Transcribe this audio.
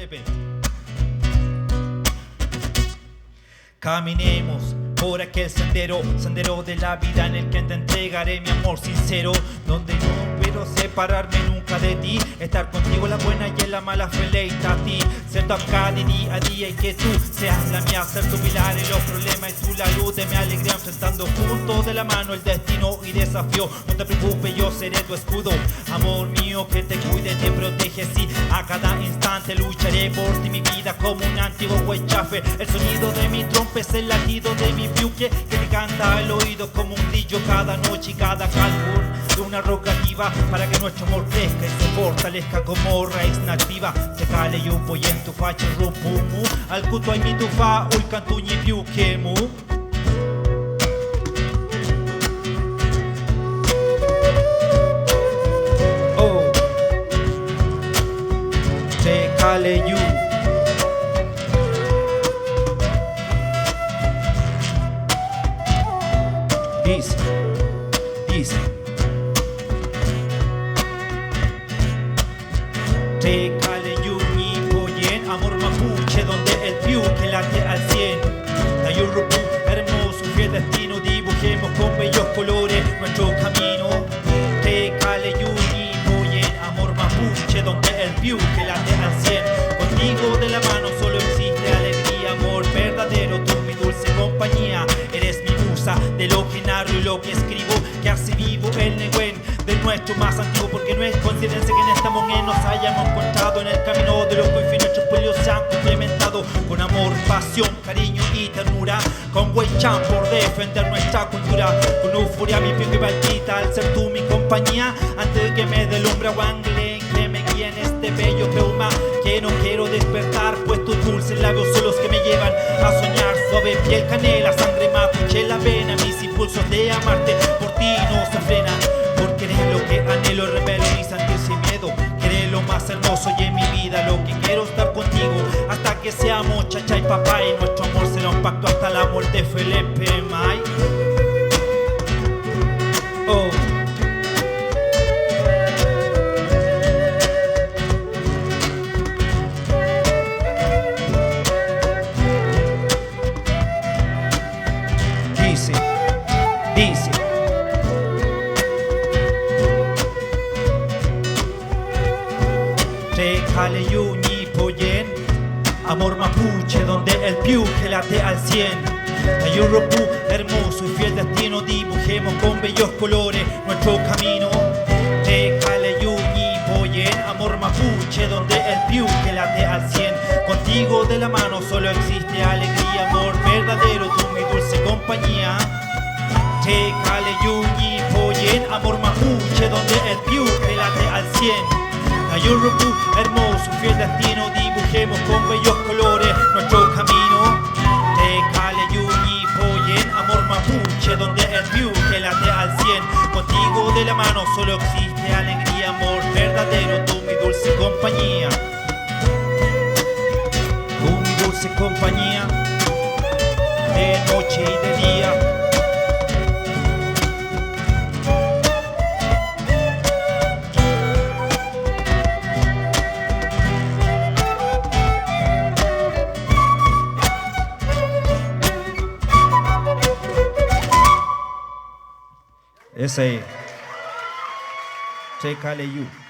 Pepe. Caminemos por aquel sendero, sendero de la vida en el que te entregaré mi amor sincero, donde no quiero separarme nunca de ti, estar contigo en la buena y en la mala feliz a ti, siento acá de día a día y que tú seas la mía, ser tu pilar en los problemas y tú la luz de mi alegría, enfrentando juntos de la mano el destino y desafío. No te preocupes, yo seré tu escudo, amor mío, que te cuide, te protege, sí, a cada instante lucharé por ti, mi vida como un antiguo huechafe, el sonido de mi trompa es el latido de mi buque que te canta al oído como un grillo cada noche y cada cálculo de una rogativa para que nuestro amor crezca y se fortalezca como raíz nativa. Se cale y un pollo en tu facha rupumu al cuto ay mi tufa ul cantuñi piuquemu. Oh, se cale you. Dice Te cale yuni poyen, amor mapuche, donde el piu que late al 100. Tayurrupu, hermoso, fiel destino, dibujemos con bellos colores nuestro camino. Te cale yuni poyen, amor mapuche, donde el piu que late al 100. Contigo de la mano solo existe alegría, amor verdadero, tú mi dulce compañía. Eres mi musa de lo que narro y lo que escribo, que hace vivo el negüen de nuestro más antiguo, porque no es coincidencia que en esta moneda nos hayamos encontrado en el camino de los que hoy fin nuestros pueblos se han complementado con amor, pasión, cariño y ternura, con Huaychán por defender nuestra cultura, con euforia mi piel que palpita al ser tú mi compañía, antes de que me deslumbre Wangle, que me guíe en este bello peuma, que no quiero despertar, pues tus dulces labios son los que me llevan a soñar, suave piel, canela, sangre mapuche, la vena, mis impulsos de amarte por ti no se frenan, porque eres lo que anhelo, rebelo y sentir sin miedo, que eres lo más hermoso y en mi vida lo que quiero estar contigo, hasta que seamos chacha y papá y nuestro amor será un pacto hasta la muerte, Felipe May. Oh. Dice Te cale yuni poyen, amor mapuche, donde el piu que late al 100. Tayurrupu, hermoso y fiel destino, dibujemos con bellos colores nuestro camino. Te cale yuni poyen, amor mapuche, donde el piu que late al 100. Contigo de la mano solo existe alegría, amor verdadero, tú mi dulce compañía. Te cale yuni poyen, amor mapuche, donde el piu que late al 100. Tayurrupu, hermoso, fiel destino, dibujemos con bellos colores nuestro camino. Te cale yuni poyen, amor mapuche, donde el piu que late al 100. Contigo de la mano solo existe alegría, amor verdadero, tú mi dulce compañía. Tú mi dulce compañía, de noche y de día. Ese Te cale you.